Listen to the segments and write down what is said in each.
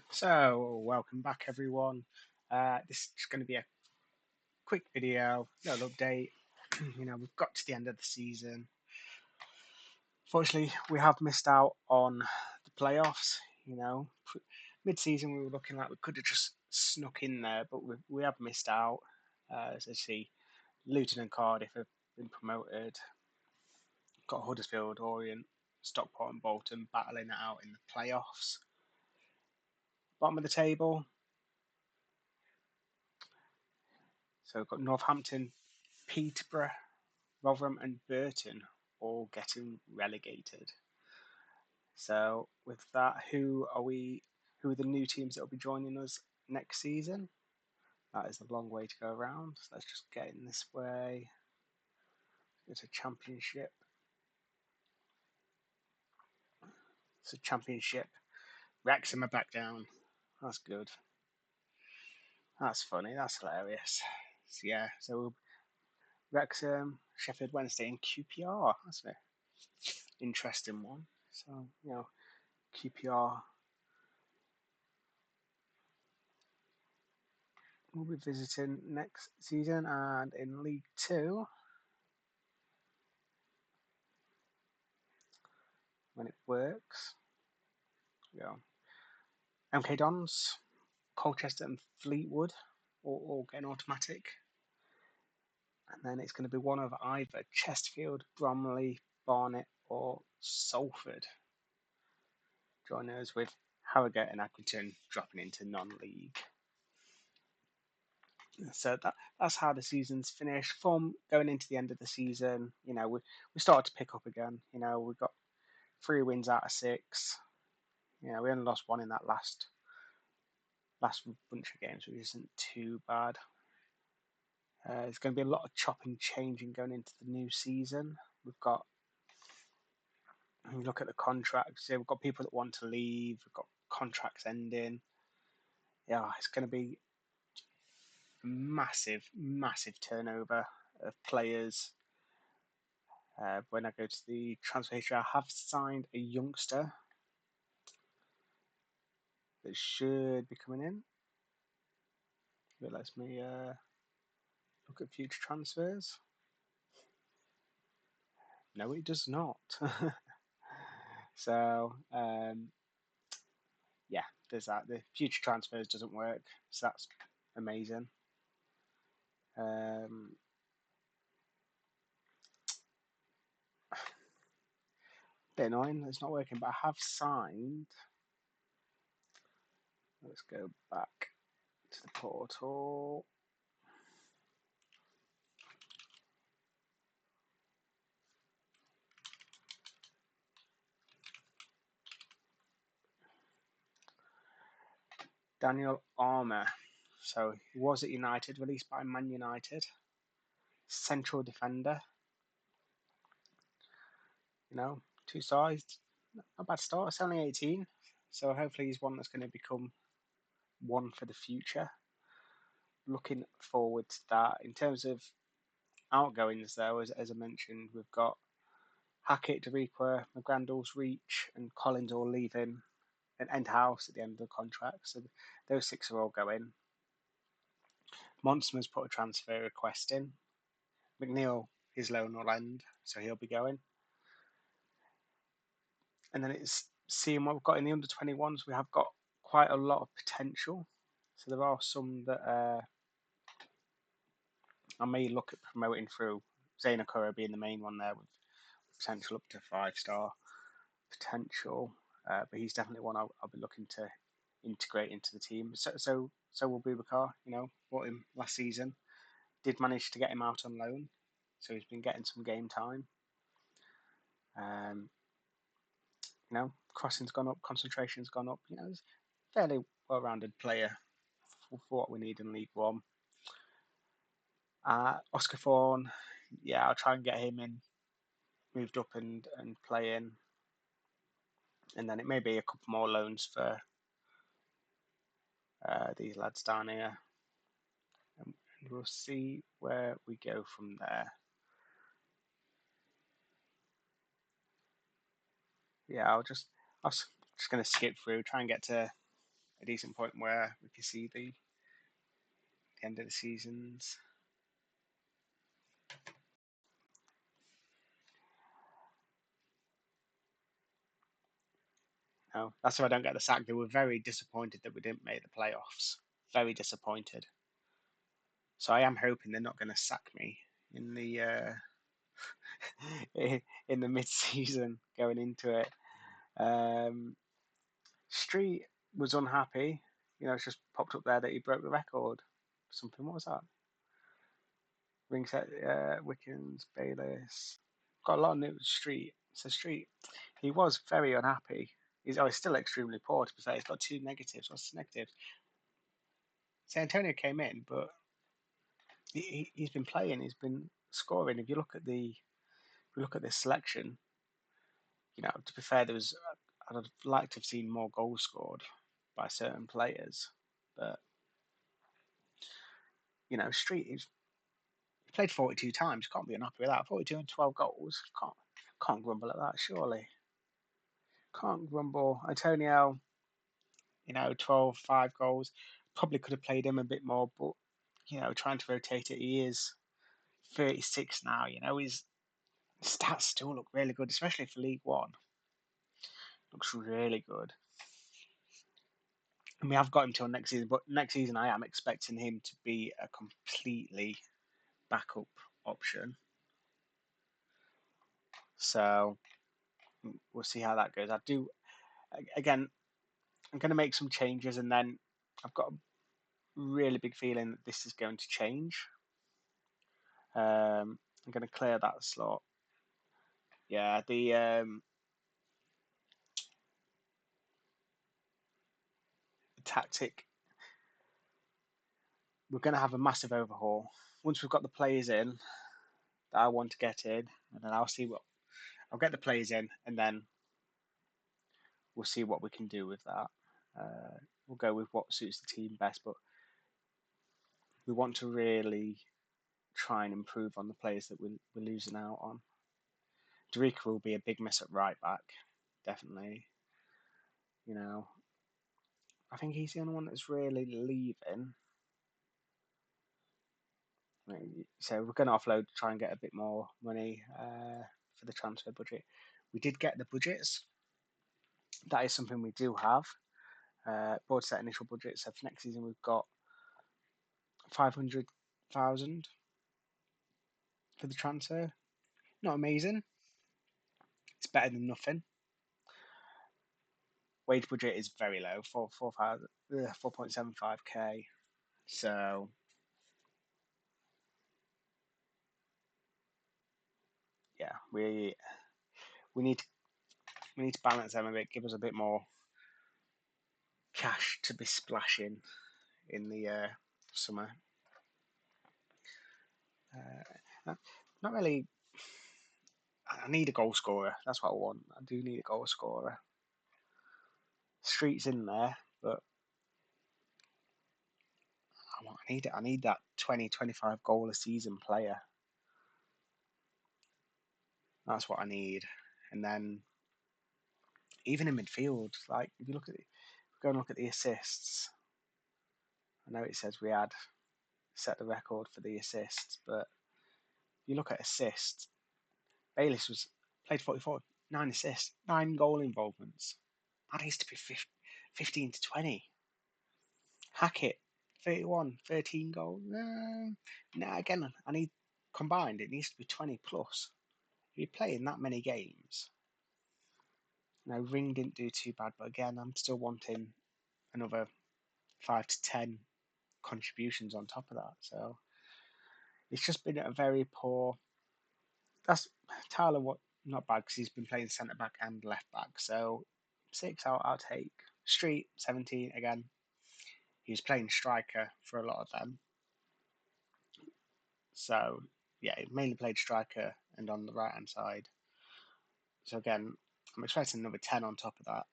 So, welcome back everyone. This is just going to be a quick video, little update. We've got to the end of the season. Fortunately, we have missed out on the playoffs. Mid-season we were looking like we could have just snuck in there, but we have missed out. As I see, Luton and Cardiff have been promoted. Got Huddersfield, Orient, Stockport, and Bolton battling it out in the playoffs. Bottom of the table, so we've got Northampton, Peterborough, Rotherham and Burton all getting relegated. So with that, who are we? Who are the new teams that will be joining us next season? That is a long way to go around. So let's just get in this way. It's a championship. It's a championship. Wrexham are back down. That's good. That's funny. That's hilarious. So yeah. So Wrexham, Sheffield Wednesday, and QPR. That's an interesting one. So QPR we'll be visiting next season, and in League Two, when it works, you know, MK Dons, Colchester, and Fleetwood all get an automatic, and then it's going to be one of either Chesterfield, Bromley, Barnet, or Salford. Join us with Harrogate and Accrington dropping into non-league. So that's how the season's finished. From going into the end of the season, we started to pick up again. We got 3 wins out of 6. We only lost one in that last bunch of games, which isn't too bad. It's going to be a lot of chopping, changing going into the new season. We've got, look at the contracts. We've got people that want to leave. We've got contracts ending. Yeah, it's going to be a massive, massive turnover of players. When I go to the transfer history, I have signed a youngster that should be coming in. It lets me look at future transfers. No, it does not. So, yeah, there's that. The future transfers doesn't work, so that's amazing. Um, Bit annoying, it's not working, but I have signed. Let's go back to the portal. Daniel Armour. So he was at United, released by Man United. Central defender. 2 stars. Not a bad start. It's only 18. So hopefully he's one that's going to become one for the future. Looking forward to that. In terms of outgoings, though, as I mentioned, we've got Hackett, Deriqua, McGrandles, Reach, and Collins all leaving and End House at the end of the contract. So those 6 are all going. Monsman's put a transfer request in. McNeil is loan will end, so he'll be going. And then it's seeing what we've got in the under 21s. We have got quite a lot of potential. So there are some that I may look at promoting through. Zayn Okura being the main one there with potential up to 5-star potential. But he's definitely one I'll be looking to integrate into the team. So will Boubacar. Bought him last season. Did manage to get him out on loan, so he's been getting some game time. Crossing's gone up, concentration's gone up. He's a fairly well-rounded player for what we need in League One. Oscar Fawn, yeah, I'll try and get him in, moved up and playing. And then it may be a couple more loans for these lads down here. And we'll see where we go from there. Yeah, I'm just going to skip through, try and get to a decent point where we can see the end of the seasons. No, that's why I don't get the sack. They were very disappointed that we didn't make the playoffs. Very disappointed. So I am hoping they're not going to sack me in the in the mid-season going into it. Street was unhappy. It's just popped up there that he broke the record. Something. What was that? Ring set. Wickens, Bayless. Got a lot of news. Street. So Street, he was very unhappy. He's still extremely poor, to be fair. He's got 2 negatives. What's the negatives? San Antonio came in, but he's been playing. He's been scoring. If you look at this selection, to be fair, I'd have liked to have seen more goals scored by certain players, but Street he played 42 times. Can't be unhappy with that. 42 and 12 goals. Can't grumble at that. Surely can't grumble. Antonio, 12, 5 goals. Probably could have played him a bit more, but trying to rotate it. He is 36 now. His stats still look really good, especially for League One. Looks really good. And we have got him till next season, but next season I am expecting him to be a completely backup option. So we'll see how that goes. Again, I'm going to make some changes, and then I've got a really big feeling that this is going to change. I'm going to clear that slot. Yeah, the tactic. We're going to have a massive overhaul once we've got the players in that I want to get in, and then I'll get the players in, and then we'll see what we can do with that. We'll go with what suits the team best, but we want to really try and improve on the players that we're losing out on. Derica will be a big miss at right back, definitely. I think he's the only one that's really leaving. So we're going to offload to try and get a bit more money for the transfer budget. We did get the budgets. That is something we do have. Board set initial budget. So for next season, we've got 500,000 for the transfer. Not amazing. It's better than nothing. Wage budget is very low, 4.75k. So yeah, we need to balance them a bit, give us a bit more cash to be splashing in the summer. Not really. I need a goal scorer. That's what I want. I do need a goal scorer. Street's in there, but I need it. I need that 20, 25 goal a season player. That's what I need. And then even in midfield, like if you go and look at the assists. I know it says we had set the record for the assists, but if you look at assists, Bayless played 44, 9 assists, 9 goal involvements. That needs to be 15 to 20. Hackett, 31, 13 goals. No, again, I need combined, it needs to be 20 plus. If you're playing that many games, Ring didn't do too bad, but again, I'm still wanting another 5 to 10 contributions on top of that. So it's just been a very poor. That's Tyler. What not bad because he's been playing centre back and left back. So 6 I'll take. Street 17 again. He was playing striker for a lot of them. So yeah, he mainly played striker and on the right hand side. So again, I'm expecting another 10 on top of that.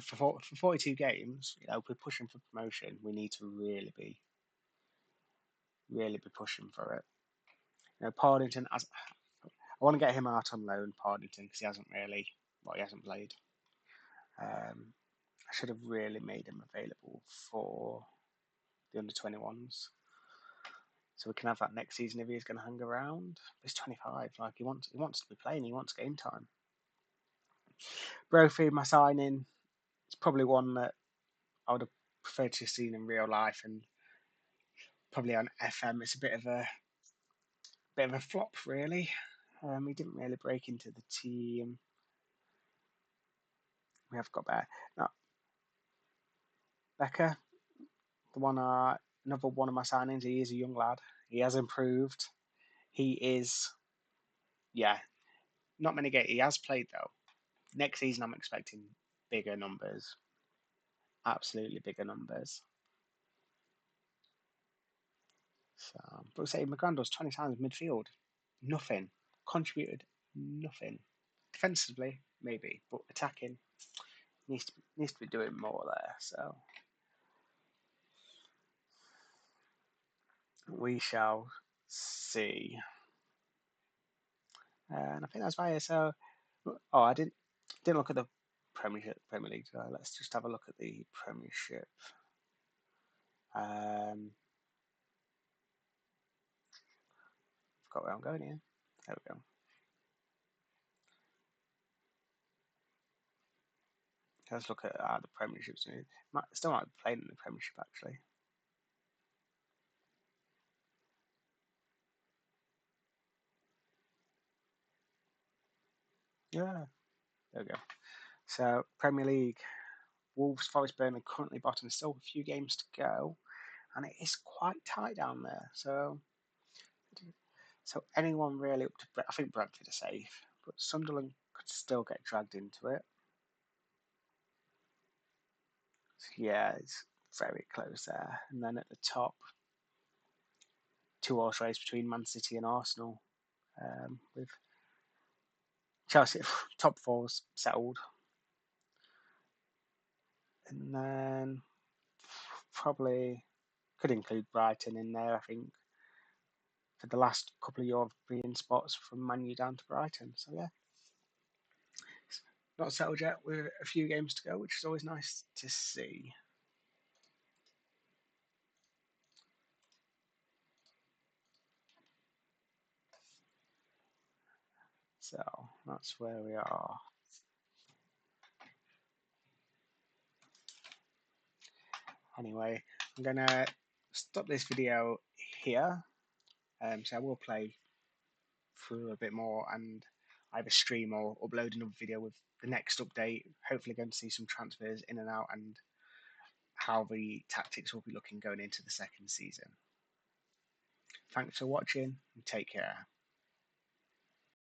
For 42 games, if we're pushing for promotion, we need to really be pushing for it. Partington, I want to get him out on loan, Partington, because he hasn't played. I should have really made him available for the under 21s. So we can have that next season if he's going to hang around. He's 25. Like he wants to be playing. He wants game time. Brophy, my signing, it's probably one that I would have preferred to have seen in real life, and probably on FM. It's a bit of a flop, really. He didn't really break into the team. We have got there. Now, Becca, the one, another one of my signings. He is a young lad. He has improved. He is, yeah, not many games. He has played though. Next season, I'm expecting bigger numbers. Absolutely bigger numbers. So, but say McGrandle's 20 times midfield, nothing. Contributed nothing. Defensively, maybe, but attacking needs to be doing more there. So we shall see. And I think that's why. So, oh, I didn't look at the Premier League. So let's just have a look at the Premiership. Forgot where I'm going here. There we go. Let's look at the Premierships. Still might be playing in the Premiership actually. Yeah, there we go. So Premier League, Wolves, Forest, Burnley currently bottom. There's still a few games to go, and it is quite tight down there. So anyone really up to I think Brentford are safe, but Sunderland could still get dragged into it. So yeah, it's very close there. And then at the top, 2 horse race between Man City and Arsenal, with Chelsea top fours settled, and then probably could include Brighton in there. I think for the last couple of European spots from Man U down to Brighton. So yeah, it's not settled yet. With a few games to go, which is always nice to see. So that's where we are. Anyway, I'm gonna stop this video here. So I will play through a bit more and either stream or upload another video with the next update. Hopefully, going to see some transfers in and out and how the tactics will be looking going into the second season. Thanks for watching and take care.